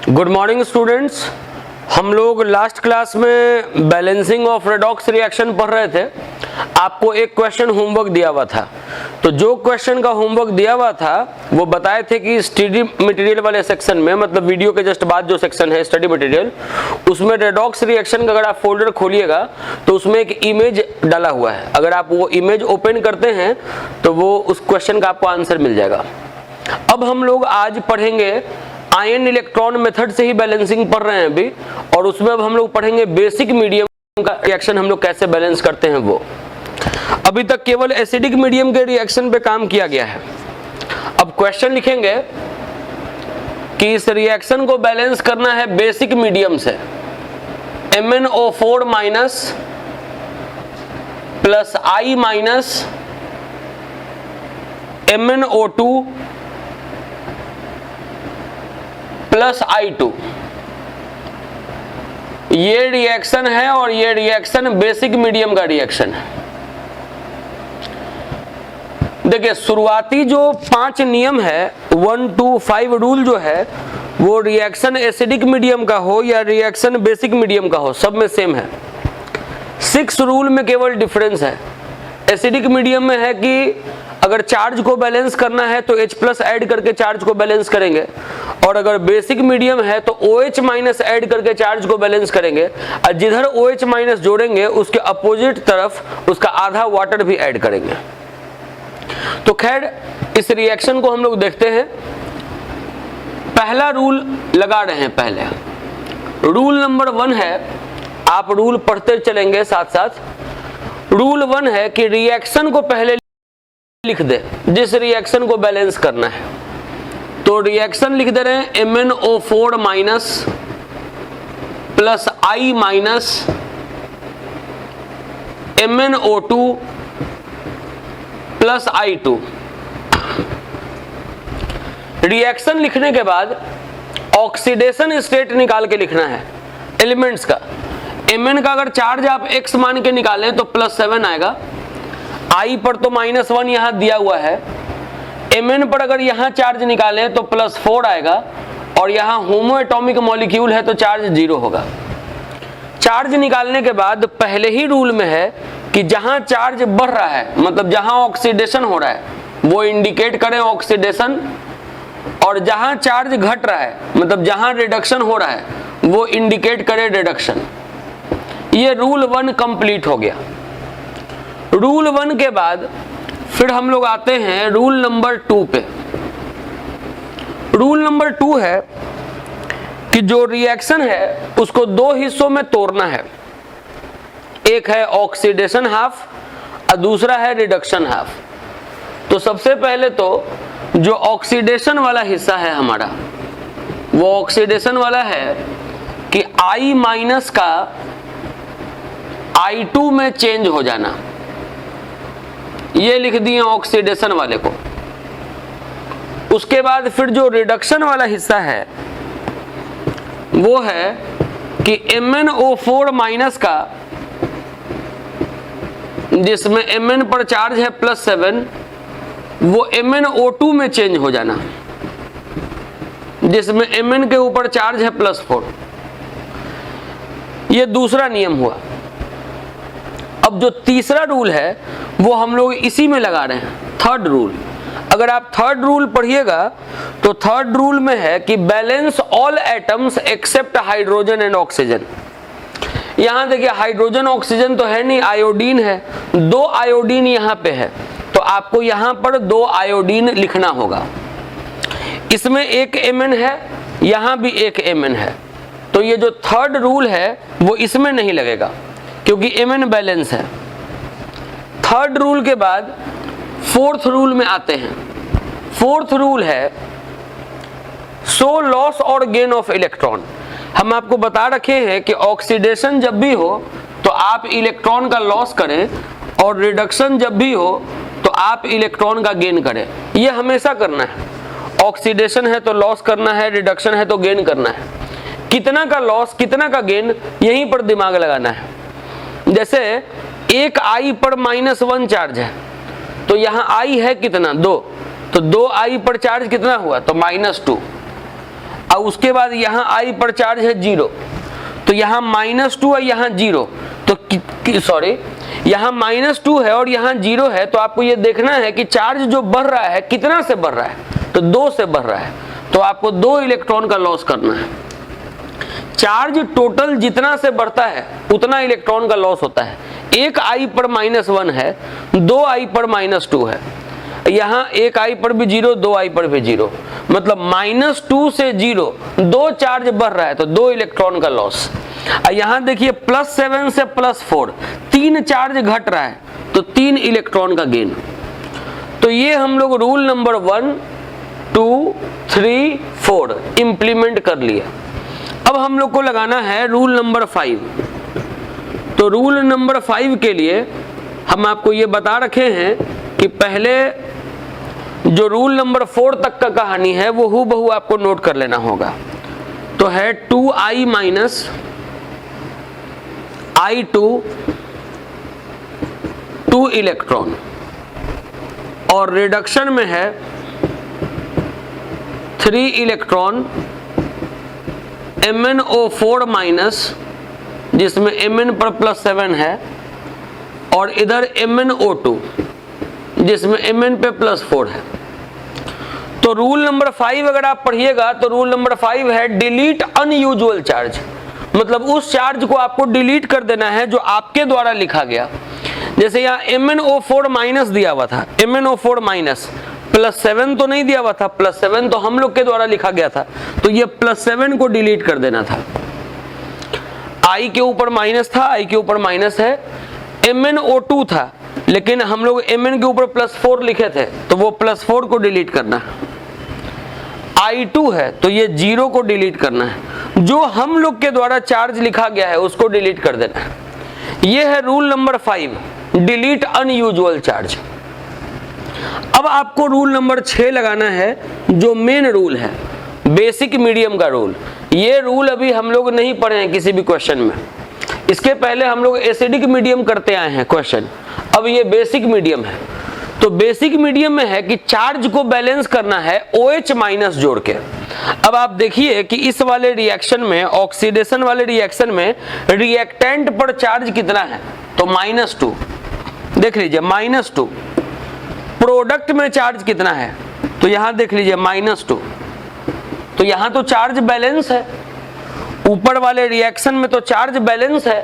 Good morning students. हम लोग last class में बैलेंसिंग ऑफ रेडॉक्स रिएक्शन पढ़ रहे थे। आपको एक क्वेश्चन होमवर्क दिया हुआ था, तो जो क्वेश्चन का होमवर्क दिया हुआ था वो बताए थे कि स्टडी मटेरियल वाले सेक्शन में, मतलब वीडियो के जस्ट बाद जो सेक्शन है स्टडी मटेरियल, उसमें रेडॉक्स रिएक्शन का अगर आप फोल्डर खोलिएगा तो उसमें एक इमेज डाला हुआ है। अगर आप वो इमेज ओपन करते हैं तो वो उस क्वेश्चन का आपको आंसर मिल जाएगा। अब हम लोग आज पढ़ेंगे आयन इलेक्ट्रॉन मेथड से ही बैलेंसिंग पढ़ रहे हैं अभी, और उसमें अब हम लोग पढ़ेंगे बेसिक मीडियम का रिएक्शन हम लोग कैसे बैलेंस करते हैं वो। अभी तक केवल एसिडिक मीडियम के रिएक्शन पे काम किया गया है। अब क्वेश्चन लिखेंगे कि इस रिएक्शन को बैलेंस करना है बेसिक मीडियम से। MnO4 minus plus I minus MnO2 plus I2, ये रिएक्शन है और ये रिएक्शन बेसिक मीडियम का रिएक्शन है। देखिए शुरुआती जो 5 नियम है, 1 2 5 रूल जो है वो रिएक्शन एसिडिक मीडियम का हो या रिएक्शन बेसिक मीडियम का हो, सब में सेम है। 6 रूल में केवल डिफरेंस है। एसिडिक मीडियम में है कि अगर चार्ज को बैलेंस करना है तो H+ ऐड करके चार्ज को बैलेंस करेंगे, और अगर बेसिक मीडियम है तो OH- ऐड करके चार्ज को बैलेंस करेंगे, और जिधर OH- जोड़ेंगे उसके अपोजिट तरफ उसका आधा वाटर भी ऐड करेंगे। तो खैर इस रिएक्शन को हम लोग देखते हैं। पहला रूल लगा रहे हैं। पहले रूल नंबर 1 है, आप रूल पढ़ते चलेंगे साथ साथ। रूल 1 है कि रिएक्शन को पहले लिख दे जिस रिएक्शन को बैलेंस करना है। तो रिएक्शन लिख दे रहे हैं MnO4 minus plus I minus MnO2 plus I2। Reaction लिखने के बाद ऑक्सीडेशन स्टेट निकाल के लिखना है एलिमेंट्स का। Mn का अगर चार्ज आप x मान के निकालें तो +7 आएगा। I पर तो -1 यहां दिया हुआ है। Mn पर अगर यहां चार्ज निकालें तो +4 आएगा, और यहां होमो एटॉमिक मॉलिक्यूल है तो चार्ज 0 होगा। चार्ज निकालने के बाद पहले ही रूल में है कि जहां चार्ज बढ़ रहा है, मतलब जहां ऑक्सीडेशन हो रहा है, वो इंडिकेट करें ऑक्सीडेशन, और जहां चार्ज घट रहा है, मतलब जहां रिडक्शन हो रहा है, वो इंडिकेट करे रिडक्शन। ये रूल 1 कंप्लीट हो गया। रूल 1 के बाद फिर हम लोग आते हैं रूल नंबर 2 पे। रूल नंबर 2 है कि जो रिएक्शन है उसको 2 हिस्सों में तोड़ना है। एक है ऑक्सीडेशन हाफ और दूसरा है रिडक्शन हाफ। तो सबसे पहले तो जो ऑक्सीडेशन वाला हिस्सा है हमारा, वो ऑक्सीडेशन वाला है कि I माइनस का I2 में चेंज हो जाना। ये लिख दिए ऑक्सीडेशन वाले को। उसके बाद फिर जो रिडक्शन वाला हिस्सा है वो है कि MnO4 माइनस का, जिसमें Mn पर चार्ज है +7, वो MnO2 में चेंज हो जाना, जिसमें Mn के ऊपर चार्ज है +4। ये दूसरा नियम हुआ। अब जो तीसरा रूल है वो हम लोग इसी में लगा रहे हैं, थर्ड रूल। अगर आप थर्ड रूल पढ़िएगा तो थर्ड रूल में है कि balance all atoms except hydrogen and oxygen. यहां देखिए हाइड्रोजन ऑक्सीजन तो है नहीं, आयोडीन है। 2 आयोडीन यहां पे है, तो आपको यहां पर 2 आयोडीन लिखना होगा। इसमें एक Mn है, यहां भी एक Mn है, तो ये जो थर्ड रूल है वो इसमें नहीं लगेगा क्योंकि Mn बैलेंस है। थर्ड रूल के बाद फोर्थ रूल में आते हैं। फोर्थ रूल है शो लॉस और गेन ऑफ इलेक्ट्रॉन। हम आपको बता रखे हैं कि ऑक्सीडेशन जब भी हो तो आप इलेक्ट्रॉन का लॉस करें, और रिडक्शन जब भी हो तो आप इलेक्ट्रॉन का गेन करें। ये हमेशा करना है। ऑक्सीडेशन है तो लॉस करना है, रिडक्शन है तो गेन करना है। कितना का लॉस कितना का गेन, यहीं पर दिमाग लगाना है। जैसे एक I पर -1 चार्ज है, तो यहाँ I है कितना 2, तो 2I पर चार्ज कितना हुआ तो -2। और उसके बाद यहाँ I पर चार्ज है 0, तो यहाँ -2 और यहाँ 0, तो सॉरी यहाँ -2 है और यहाँ 0 है, तो आपको ये देखना है कि चार्ज जो बढ़ रहा है कितना से बढ़ रहा है, तो 2 से बढ़ रहा है, तो आपको 2 इलेक्ट्रॉन का लॉस करना है। चार्ज टोटल जितना से बढ़ता है उतना इलेक्ट्रॉन का लॉस होता है। एक I पर -1 है, 2 I पर -2 है, यहाँ एक I पर भी 0, 2 I पर भी 0, मतलब -2 से 0, 2 चार्ज बढ़ रहा है तो 2 इलेक्ट्रॉन का लॉस। यहाँ देखिए +7 से +4, 3 चार्ज घट रहा है तो 3 इलेक्ट्रॉन का गेन। तो ये हम लोग रूल नंबर 1, 2, 3, 4 इंप्लीमेंट कर लिया। अब हम लोग को लगाना है रूल नंबर 5। तो रूल नंबर 5 के लिए हम आपको ये बता रखे हैं कि पहले जो रूल नंबर 4 तक का कहानी है वो हूबहू आपको नोट कर लेना होगा। तो है 2I माइनस I2 2 इलेक्ट्रॉन, और रिडक्शन में है 3 इलेक्ट्रॉन MnO4 माइनस, जिसमें Mn पर +7 है, और इधर MnO2 जिसमें Mn पे +4 है। तो रूल नंबर 5 अगर आप पढ़िएगा तो रूल नंबर 5 है डिलीट अनयूजुअल चार्ज, मतलब उस चार्ज को आपको डिलीट कर देना है जो आपके द्वारा लिखा गया। जैसे यहाँ MnO4 माइनस दिया हुआ था, MnO4 माइनस, +7 तो नहीं दिया हुआ था, +7 तो हम लोग के द्वारा लिखा गया था, तो ये +7 को डिलीट कर देना था। I के ऊपर माइनस था, I के ऊपर माइनस है, MnO2 था लेकिन हम लोग Mn के ऊपर +4 लिखे थे तो वो +4 को डिलीट करना है। I2 है तो ये 0 को डिलीट करना है, जो हम लोग के द्वारा चार्ज लिखा गया है उसको डिलीट कर देना है। ये है rule number 5, delete unusual charge. अब आपको रूल नंबर 6 लगाना है, जो मेन रूल है, बेसिक मीडियम का रूल। ये रूल अभी हम लोग नहीं पढ़े हैं किसी भी क्वेश्चन में, इसके पहले हम लोग एसिडिक मीडियम करते आए हैं क्वेश्चन, अब ये बेसिक मीडियम है। तो बेसिक मीडियम में है कि चार्ज को बैलेंस करना है OH माइनस जोड़ के। अब आप देखिए कि इस वाले रिएक्शन में, ऑक्सीडेशन वाले रिएक्शन में रिएक्टेंट पर चार्ज कितना है, तो -2, देख लीजिए -2। प्रोडक्ट में चार्ज कितना है, तो यहां देख लीजिए -2, तो यहां तो चार्ज बैलेंस है, ऊपर वाले रिएक्शन में तो चार्ज बैलेंस है,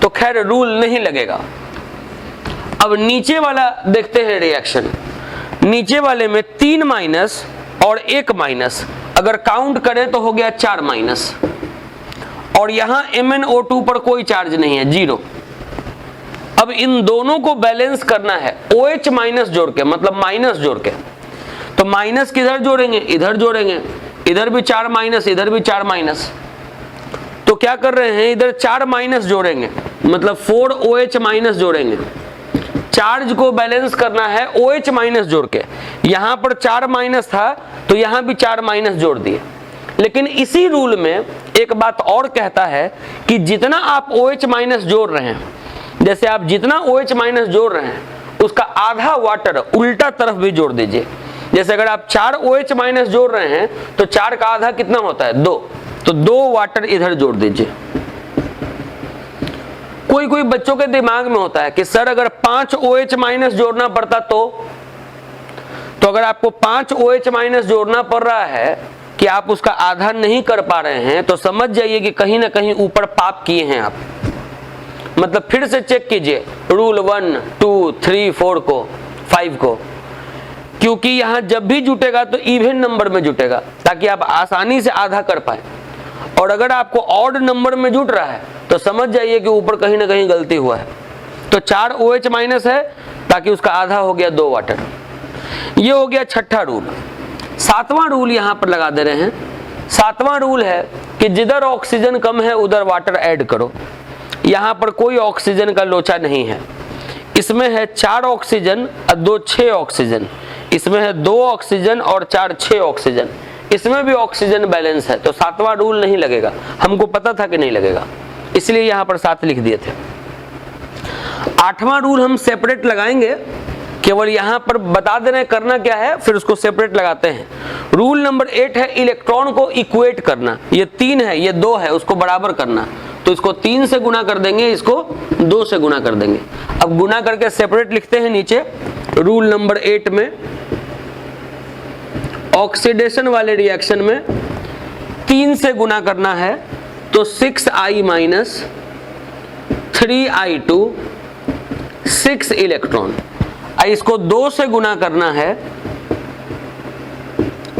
तो खैर रूल नहीं लगेगा। अब नीचे वाला देखते हैं रिएक्शन, नीचे वाले में 3 माइनस और 1 माइनस, अगर काउंट करें तो हो गया 4 माइनस, और यहां MnO2 पर कोई चार्ज नहीं है, 0। अब इन दोनों को बैलेंस करना है OH माइनस जोड़ के, मतलब माइनस जोड़ के। तो माइनस किधर जोड़ेंगे, इधर जोड़ेंगे, इधर भी 4 माइनस, इधर भी 4 माइनस, तो क्या कर रहे हैं, इधर 4 माइनस जोड़ेंगे, मतलब 4 OH माइनस जोड़ेंगे। चार्ज को बैलेंस करना है OH माइनस जोड़ के, यहां पर 4 माइनस था तो यहां भी 4 माइनस जोड़ दिए। लेकिन इसी रूल में एक बात और कहता है कि जितना आप OH माइनस जोड़ रहे हैं, जैसे आप जितना OH माइनस जोड़ रहे हैं उसका आधा वाटर उल्टा तरफ भी जोड़ दीजिए। जैसे अगर आप 4 OH माइनस जोड़ रहे हैं तो 4 का आधा कितना होता है, 2, तो 2 वाटर इधर जोड़ दीजिए। कोई कोई बच्चों के दिमाग में होता है कि सर अगर 5 OH माइनस जोड़ना पड़ता तो अगर आपको 5 OH माइनस जोड़ना पड़ रहा है कि आप उसका आधा नहीं कर पा रहे हैं, तो समझ जाइए कि कहीं ना कहीं ऊपर पाप किए हैं आप। मतलब फिर से चेक कीजिए रूल 1, 2, 3, 4 को, 5 को, क्योंकि यहां जब भी जुटेगा तो इवन नंबर में जुटेगा ताकि आप आसानी से आधा कर पाए। और अगर आपको ऑड नंबर में जुट रहा है तो समझ जाइए कि ऊपर कहीं ना कहीं गलती हुआ है। तो 4 OH माइनस है ताकि उसका आधा हो गया 2 वाटर। ये हो गया छठा रूल। 7वां रूल यहां पर लगा दे रहे हैं। 7वां रूल है कि जिधर ऑक्सीजन कम है उधर वाटर ऐड करो। यहां पर कोई ऑक्सीजन का लोचा नहीं है। इसमें है 4 ऑक्सीजन और 2 6 ऑक्सीजन, इसमें है 2 ऑक्सीजन और 4 6 ऑक्सीजन, इसमें भी ऑक्सीजन बैलेंस है, तो 7वां रूल नहीं लगेगा। हमको पता था कि नहीं लगेगा, इसलिए यहां पर 7 लिख दिए थे। 8वां रूल हम सेपरेट लगाएंगे, केवल यहां पर बता दे रहे हैं करना क्या है, फिर उसको सेपरेट लगाते हैं। रूल नंबर 8 है इलेक्ट्रॉन को इक्वेट करना। ये 3 है, ये 2 है, उसको बराबर करना। तो इसको 3 से गुना कर देंगे, इसको 2 से गुना कर देंगे। अब गुना करके सेपरेट लिखते हैं नीचे। रूल नंबर 8 में ऑक्सीडेशन वाले रिएक्शन में 3 से गुना करना है, तो 6I माइनस 3I2 6 इलेक्ट्रॉन। इसको 2 से गुना करना है,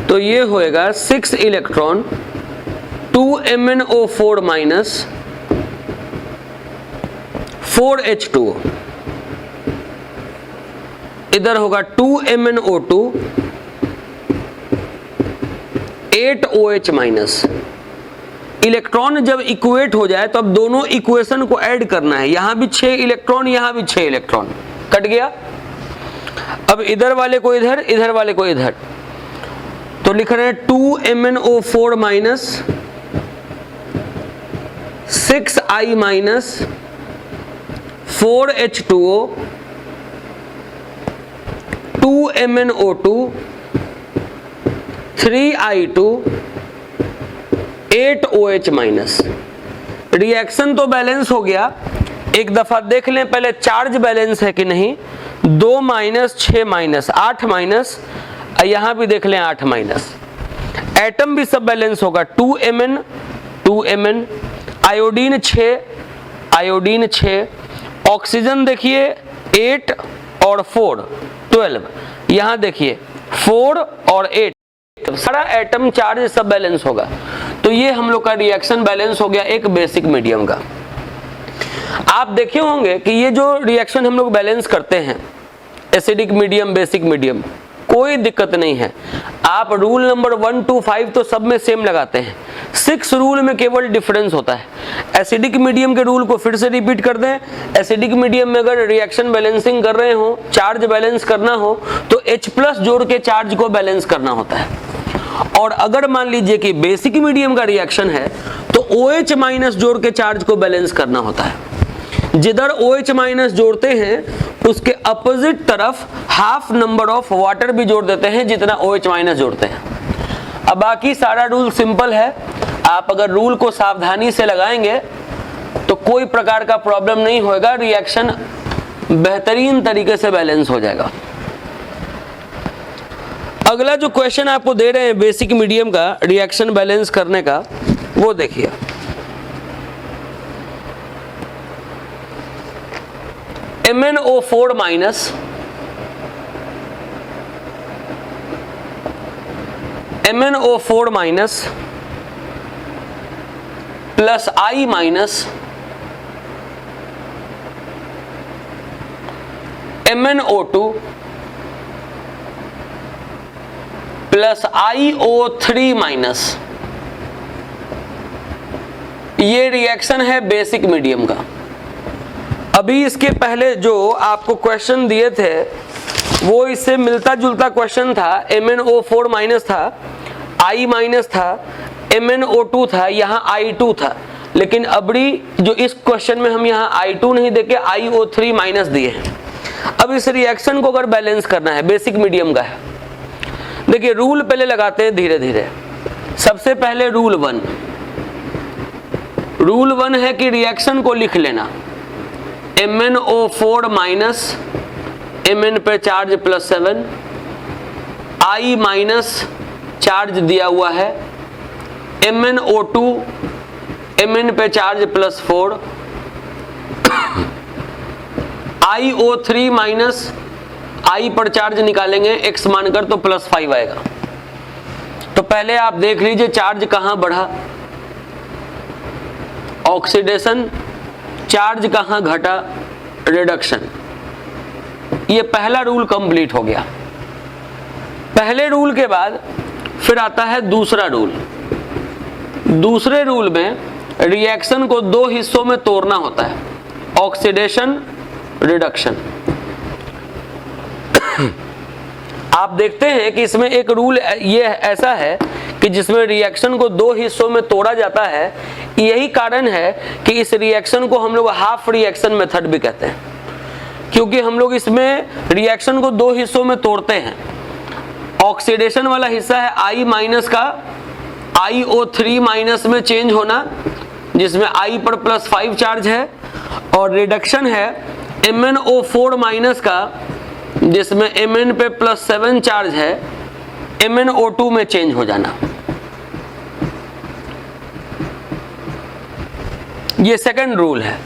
तो ये होएगा 6 इलेक्ट्रॉन 2MnO4 माइनस 4H2O। इधर होगा 2MnO2 8OH माइनस। इलेक्ट्रॉन जब इक्वेट हो जाए तो अब दोनों इक्वेशन को ऐड करना है। यहां भी 6 इलेक्ट्रॉन, यहां भी 6 इलेक्ट्रॉन, कट गया। अब इधर वाले को इधर, इधर वाले को इधर, तो लिख रहे हैं 2MnO4 minus 6I minus 4H2O 2MnO2 3I2 8OH minus. Reaction तो बैलेंस हो गया, एक दफा देख लें पहले चार्ज बैलेंस है कि नहीं। 2 माइनस 6 माइनस 8 माइनस, यहां भी देख लें 8 माइनस। एटम भी सब बैलेंस होगा, 2Mn आयोडीन 6, आयोडीन 6, ऑक्सीजन देखिए 8 और 4 12, यहां देखिए 4 और 8, सारा एटम चार्ज सब बैलेंस होगा। तो ये हम लोग का रिएक्शन बैलेंस हो गया एक बेसिक मीडियम का। आप देखे होंगे कि ये जो रिएक्शन हम लोग बैलेंस करते हैं, एसिडिक मीडियम, बेसिक मीडियम, कोई दिक्कत नहीं है। आप रूल नंबर 1 to 5 तो सब में सेम लगाते हैं, 6 रूल में केवल डिफरेंस होता है। एसिडिक मीडियम के रूल को फिर से रिपीट कर दें। एसिडिक मीडियम में अगर रिएक्शन बैलेंसिंग कर रहे हो, चार्ज बैलेंस करना हो, तो H+ जोड़ के चार्ज को बैलेंस करना होता है। और अगर मान लीजिए कि बेसिक मीडियम का रिएक्शन है, तो OH माइनस जोड़ के चार्ज को बैलेंस करना होता है। जिधर OH माइनस जोड़ते हैं उसके अपोजिट तरफ हाफ नंबर ऑफ वाटर भी जोड़ देते हैं जितना OH माइनस जोड़ते हैं। अब बाकी सारा रूल सिंपल है। आप अगर रूल को सावधानी से लगाएंगे तो कोई प्रकार का प्रॉब्लम नहीं होगा, रिएक्शन बेहतरीन तरीके से बैलेंस हो जाएगा। अगला जो क्वेश्चन आपको दे रहे हैं बेसिक मीडियम का रिएक्शन बैलेंस करने का, वो देखिए। MnO4 minus MnO4 minus plus I minus MnO2 plus IO3 minus. ये रिएक्शन है बेसिक मीडियम का। अभी इसके पहले जो आपको क्वेश्चन दिए थे वो इससे मिलता जुलता क्वेश्चन था। MnO4 माइनस था, I माइनस था, MnO2 था, यहाँ I2 था। लेकिन अबड़ी जो इस क्वेश्चन में हम यहाँ I2 नहीं देके IO3 माइनस दिए हैं। अब इस रिएक्शन को अगर बैलेंस करना है, बेसिक मीडियम का है, देखिए रूल पहले लगाते हैं धीरे धीरे। सबसे पहले रूल 1 है कि रिएक्शन को लिख लेना। MnO4 माइनस Mn पे चार्ज +7, I माइनस चार्ज दिया हुआ है, MnO2 Mn पे चार्ज +4, IO3 माइनस I पर चार्ज निकालेंगे x मानकर तो +5 आएगा। तो पहले आप देख लीजिए चार्ज कहां बढ़ा, ऑक्सीडेशन, चार्ज कहां घटा, रिडक्शन। ये पहला रूल कंप्लीट हो गया। पहले रूल के बाद फिर आता है दूसरा रूल। दूसरे रूल में रिएक्शन को 2 हिस्सों में तोड़ना होता है, ऑक्सीडेशन, रिडक्शन। आप देखते हैं कि इसमें एक रूल ये ऐसा है कि जिसमें रिएक्शन को 2 हिस्सों में तोड़ा जाता है। यही कारण है कि इस रिएक्शन को हम लोग हाफ रिएक्शन मेथड भी कहते हैं। क्योंकि हम लोग इसमें रिएक्शन को दो हिस्सों में तोड़ते हैं। ऑक्सीडेशन वाला हिस्सा है I माइनस का iO3 माइनस में चेंज होना, जिसमें I पर +5 चार्ज है, और रिडक्शन है MnO4 माइनस का, जिसमें Mn पे +7 चार्ज है, MnO2 में चेंज हो जाना। ये सेकंड रूल है।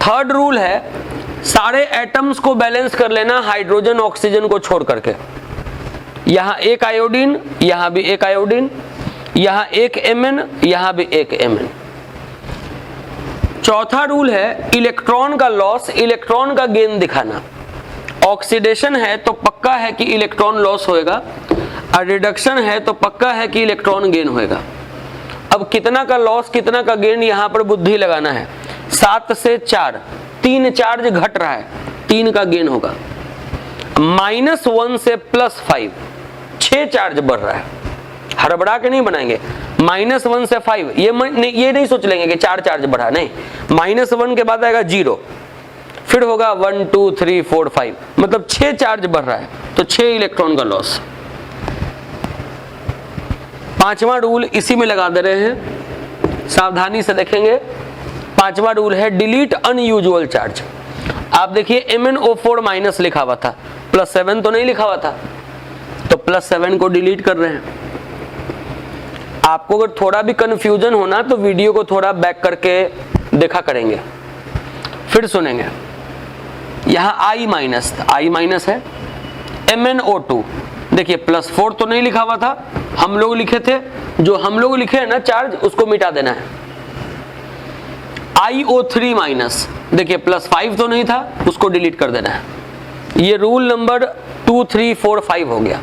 थर्ड रूल है सारे एटम्स को बैलेंस कर लेना हाइड्रोजन ऑक्सीजन को छोड़ करके। यहां एक आयोडीन, यहां भी एक आयोडीन, यहां एक Mn, यहां भी एक Mn। चौथा रूल है इलेक्ट्रॉन का लॉस, इलेक्ट्रॉन का गेन दिखाना। ऑक्सीडेशन है तो पक्का है कि इलेक्ट्रॉन लॉस होएगा, और रिडक्शन है तो पक्का है कि इलेक्ट्रॉन गेन होएगा। अब कितना का लॉस कितना का गेन, यहां पर बुद्धि लगाना है। 7 से 4, 3 चार्ज घट रहा है, 3 का गेन होगा। -1 से +5, 6 चार्ज बढ़ रहा है। हड़बड़ा के नहीं बनाएंगे। -1 से 5, ये नहीं सोच लेंगे कि 4 चार्ज बढ़ा, नहीं। -1 के बाद आएगा 0, फिर होगा 1 2 3 4 5, मतलब 6 चार्ज बढ़ रहा है, तो 6 इलेक्ट्रॉन का लॉस। पांचवा रूल इसी में लगा दे रहे हैं, सावधानी से देखेंगे। पांचवा रूल है डिलीट अनयूजुअल चार्ज। आप देखिए MnO4 माइनस लिखा हुआ था, +7 तो नहीं लिखा हुआ था, तो +7 को डिलीट कर रहे हैं। आपको अगर थोड़ा भी कंफ्यूजन होना तो वीडियो को थोड़ा बैक करके देखा करेंगे, फिर सुनेंगे। यहां I माइनस है। MnO2 देखिए +4 तो नहीं लिखा हुआ था, हम लोग लिखे थे, जो हम लोग लिखे हैं ना चार्ज, उसको मिटा देना है। iO3 माइनस देखिए +5 तो नहीं था, उसको डिलीट कर देना है। ये रूल नंबर 2 3 4 5 हो गया।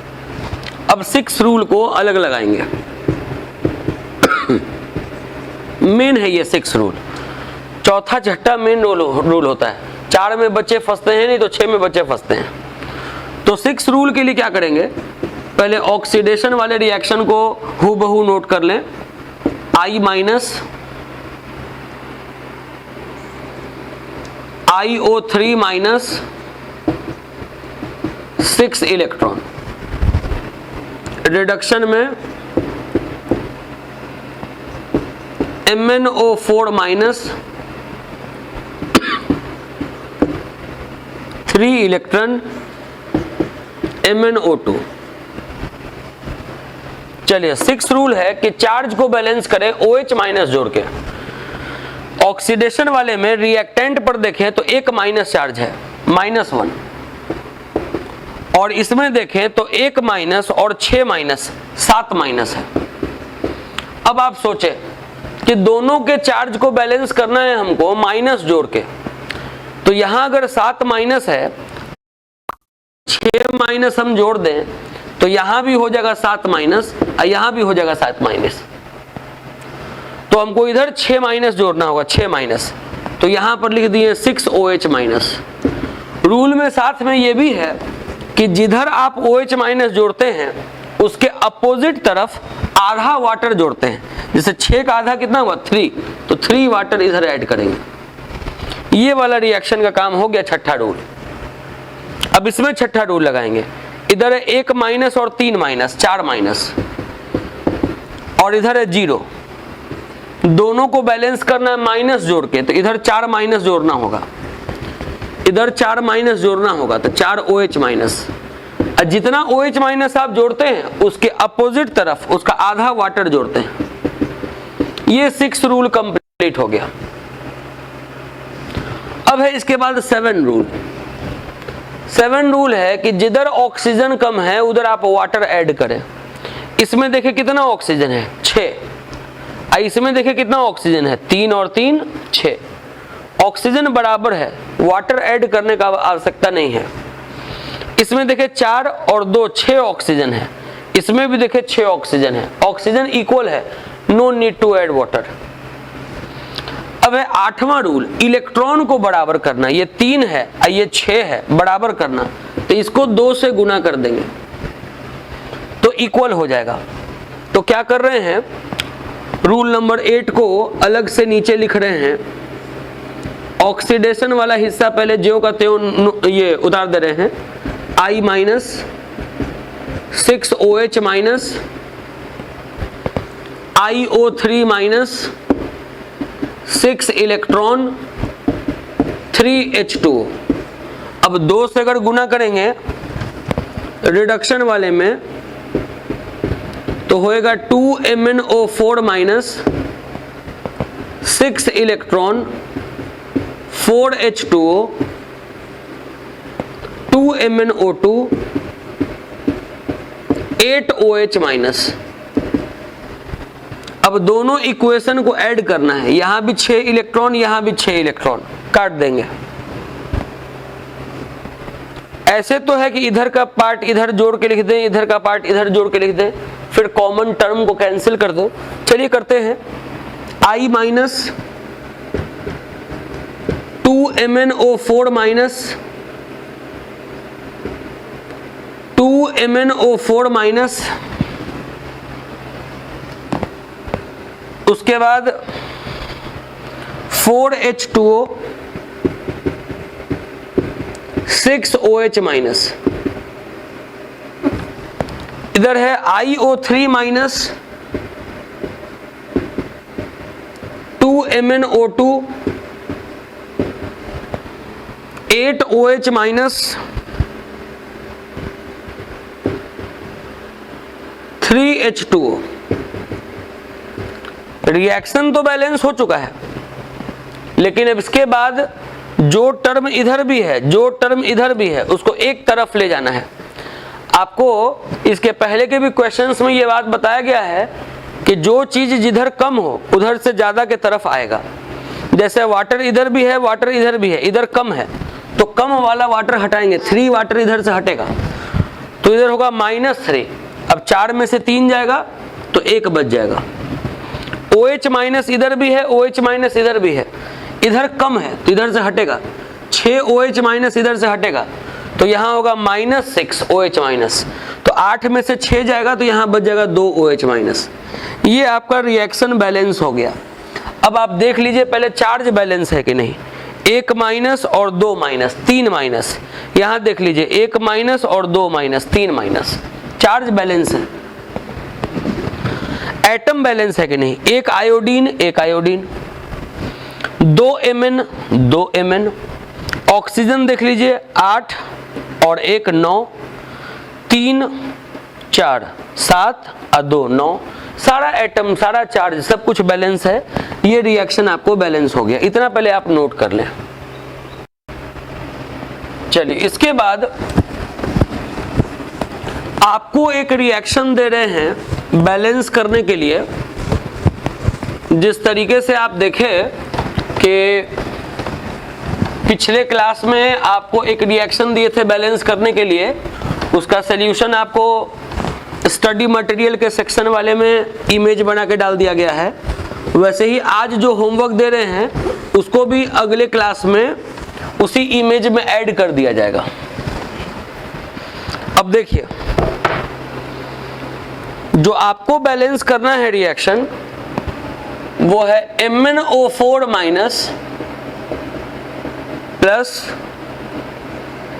अब 6 रूल को अलग लगाएंगे। मेन है ये 6 रूल। चौथा छठा मेन रूल होता है। 4 में बच्चे फंसते हैं, नहीं तो 6 में बच्चे फंसते हैं। तो 6 रूल के लिए क्या करेंगे, पहले ऑक्सीडेशन वाले रिएक्शन को हूबहू नोट कर लें। I minus iO3 minus 6 electron. Reduction में MnO4 माइनस 3 इलेक्ट्रॉन MnO2। चलिए 6 रूल है कि चार्ज को बैलेंस करें OH माइनस जोड़ के। ऑक्सीडेशन वाले में रिएक्टेंट पर देखें तो एक माइनस चार्ज है, -1, और इसमें देखें तो एक माइनस और 6 माइनस, 7 माइनस है। अब आप सोचें कि दोनों के चार्ज को बैलेंस करना है हमको माइनस जोड़ के, तो यहां अगर 7 माइनस है, 6 माइनस हम जोड़ दें तो यहां भी हो जाएगा 7 माइनस और यहां भी हो जाएगा 7 माइनस। तो हमको इधर 6 माइनस जोड़ना होगा, 6 माइनस, तो यहां पर लिख दिए 6 OH माइनस। रूल में साथ में ये भी है कि जिधर आप OH माइनस जोड़ते हैं उसके अपोजिट तरफ आधा वाटर जोड़ते हैं। जैसे 6 का आधा कितना हुआ, 3, तो 3 वाटर इधर ऐड करेंगे। ये वाला रिएक्शन का काम हो गया छठा रूल। अब इसमें छठा रूल लगाएंगे। इधर है 1 माइनस और 3 माइनस, 4 माइनस, और इधर है 0। दोनों को बैलेंस करना है माइनस जोड़ के, तो इधर 4 माइनस जोड़ना होगा, इधर 4 माइनस जोड़ना होगा, तो 4 OH माइनस। जितना OH माइनस आप जोड़ते हैं उसके अपोजिट तरफ उसका आधा वाटर जोड़ते हैं। ये 6 रूल कंप्लीट हो गया। अब है इसके बाद 7 रूल। 7 रूल है कि जिधर ऑक्सीजन कम है उधर आप वाटर ऐड करें। इसमें देखें कितना ऑक्सीजन है, 6। इसमें देखें कितना ऑक्सीजन है, 3 और 3 6। ऑक्सीजन बराबर है, वाटर ऐड करने का आवश्यकता नहीं है। इसमें देखें 4 और 2 6 ऑक्सीजन है, इसमें भी देखें 6 ऑक्सीजन है। ऑक्सीजन इक्वल है, no need to add water. अब है 8वां रूल, इलेक्ट्रॉन को बराबर करना। ये 3 है और ये 6 है, बराबर करना, तो इसको 2 से गुना कर देंगे तो इक्वल हो जाएगा। तो क्या कर रहे हैं, रूल नंबर 8 को अलग से नीचे लिख रहे हैं ऑक्सीडेशन वाला हिस्सा पहले ज्यों का त्यों ये उतार दे रहे हैं। I minus 6OH minus IO3 minus 6 electron 3H2। अब 2 से अगर गुना करेंगे रिडक्शन वाले में तो होएगा 2MnO4 minus 6 electron 4H2O 2MnO2 8OH minus. अब दोनों इक्वेशन को ऐड करना है, यहां भी 6 इलेक्ट्रॉन यहां भी 6 इलेक्ट्रॉन, काट देंगे। ऐसे तो है कि इधर का पार्ट इधर जोड़ के लिख दें, इधर का पार्ट इधर जोड़ के लिख दें, फिर कॉमन टर्म को कैंसिल कर दो। चलिए करते हैं। I minus 2MnO4 minus 2MnO4 minus, उसके बाद 4H2O 6OH माइनस, इधर है IO3 minus 2MnO2 8OH minus 3H2O। Reaction तो बैलेंस हो चुका है, लेकिन अब इसके बाद जो टर्म इधर भी है जो टर्म इधर भी है उसको एक तरफ ले जाना है। आपको इसके पहले के भी क्वेश्चंस में ये बात बताया गया है कि जो चीज जिधर कम हो उधर से ज्यादा के तरफ आएगा। जैसे वाटर इधर भी है वाटर इधर भी है, इधर कम है तो कम वाला वाटर हटाएंगे, 3 वाटर इधर से हटेगा तो इधर होगा -3। अब 4 में से 3 जाएगा तो 1 बच जाएगा। OH माइनस इधर भी है OH माइनस इधर भी है, इधर कम है तो इधर से हटेगा, 6 OH माइनस इधर से हटेगा तो यहाँ होगा -6 OH माइनस, तो 8 में से 6 जाएगा तो यहाँ बच जाएगा 2 OH माइनस। ये आपका रिएक्शन बैलेंस हो गया। अब आप देख लीजिए पहले चार्ज बैलेंस है कि नहीं। 1 माइनस और 2 माइनस 3 माइनस, यहाँ देख लीजिए 1 माइनस और 2 माइनस 3 माइनस, चार्ज बैलेंस है। एटम बैलेंस है कि नहीं। 1 iodine 1 iodine, 2 Mn 2 Mn। Oxygen देख लीजिए 8 और 1 9, 3 4 7 और 2 9, सारा एटम सारा चार्ज सब कुछ बैलेंस है। ये रिएक्शन आपको बैलेंस हो गया, इतना पहले आप नोट कर लें। चलिए इसके बाद आपको एक रिएक्शन दे रहे हैं बैलेंस करने के लिए। जिस तरीके से आप देखें कि पिछले क्लास में आपको एक रिएक्शन दिए थे बैलेंस करने के लिए, उसका सलूशन आपको स्टडी मटेरियल के सेक्शन वाले में इमेज बना के डाल दिया गया है। वैसे ही आज जो होमवर्क दे रहे हैं उसको भी अगले क्लास में उसी इमेज में ऐड कर दिया जाएगा। अब देखिए जो आपको बैलेंस करना है रिएक्शन वो है MnO4 minus plus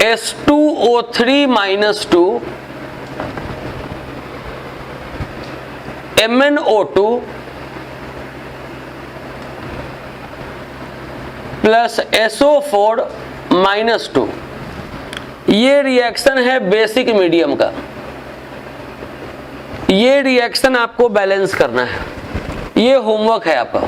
H2O3 minus 2 MnO2 plus SO4 minus 2। ये रिएक्शन है बेसिक मीडियम का। ये रिएक्शन आपको बैलेंस करना है, ये होमवर्क है आपका।